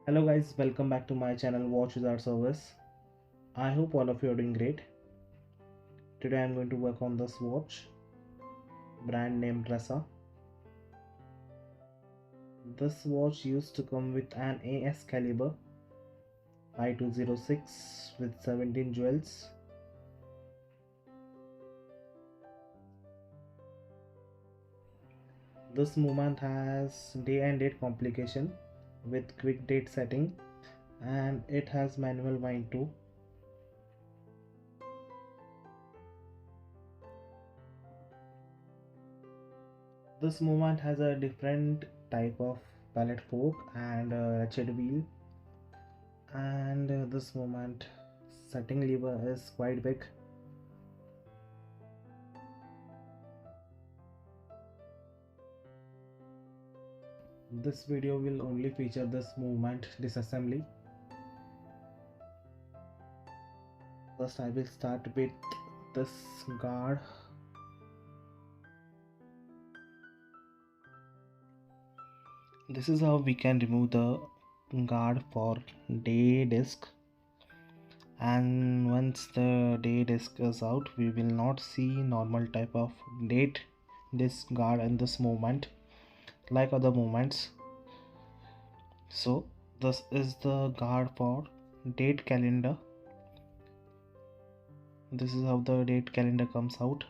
Hello guys, welcome back to my channel Watch Wizard Service. I hope all of you are doing great. Today I'm going to work on this watch, brand name Tressa. This watch used to come with an AS caliber I206 with 17 jewels. This movement has day and date complication with quick date setting, and it has manual wind too. This movement has a different type of pallet fork and ratchet wheel, and this movement setting lever is quite big. This video will only feature this movement disassembly. First I will start with this guard. This is how we can remove the guard for day disc, and once the day disc is out we will not see normal type of date disc guard in this movement like other movements. So this is the guard for date calendar. This is how the date calendar comes out.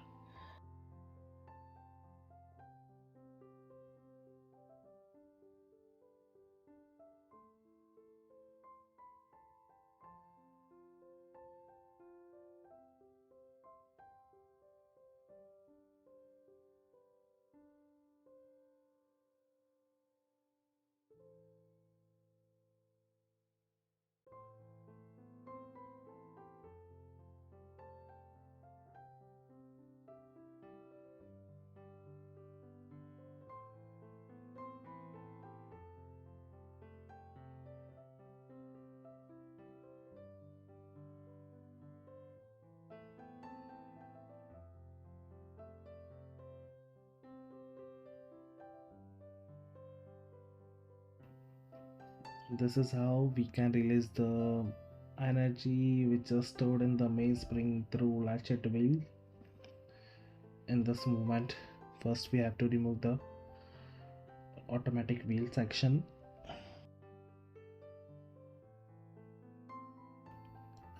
This is how we can release the energy which is stored in the mainspring through latchet wheel in this movement. First we have to remove the automatic wheel section,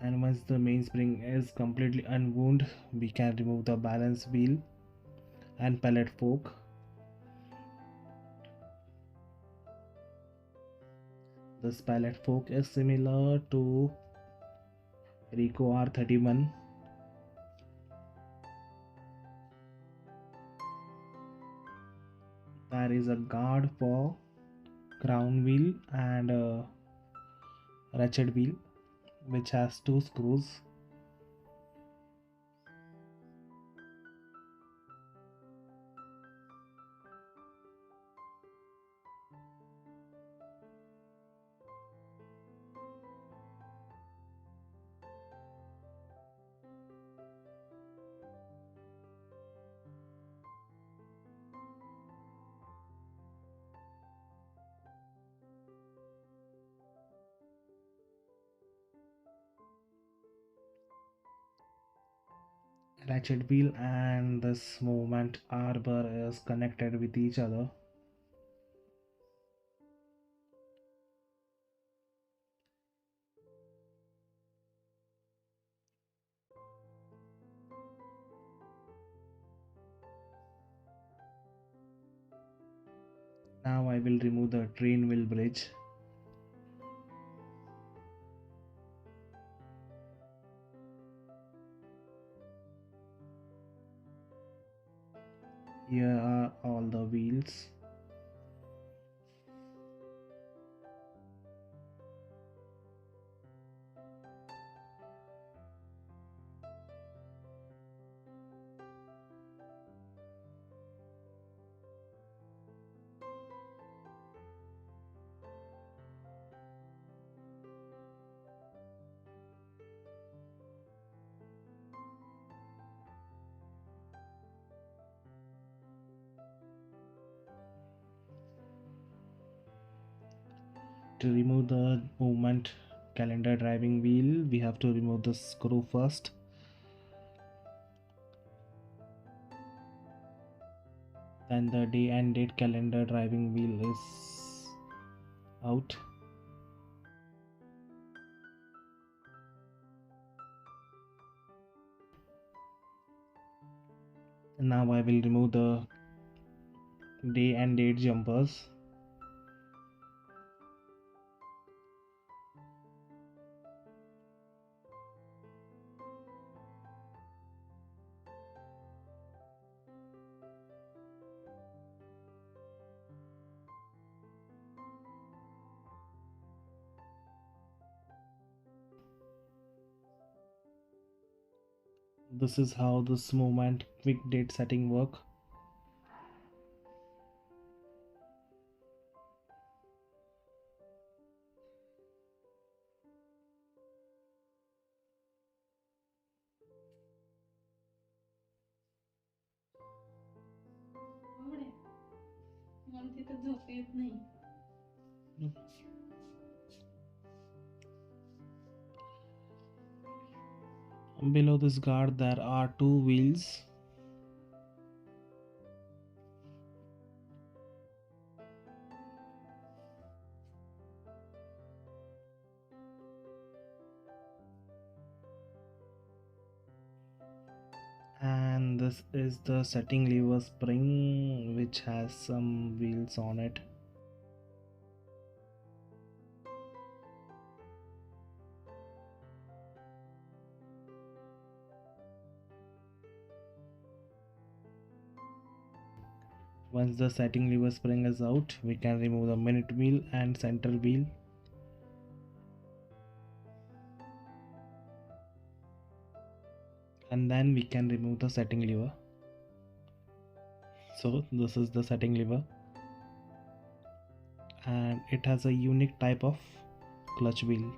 and once the mainspring is completely unwound we can remove the balance wheel and pallet fork. This pallet fork is similar to Rico R31. There is a guard for crown wheel and a ratchet wheel which has two screws. Ratchet wheel and this movement arbor is connected with each other. Now I will remove the train wheel bridge. Here are all the wheels. To remove the movement calendar driving wheel, we have to remove the screw first. Then the day and date calendar driving wheel is out. Now I will remove the day and date jumpers. This is how this movement quick date setting work. मला तिथं झोप येत नाही. Below this guard there are two wheels. And this is the setting lever spring which has some wheels on it. Once the setting lever spring is out, we can remove the minute wheel and center wheel. And then we can remove the setting lever. So this is the setting lever, and it has a unique type of clutch wheel.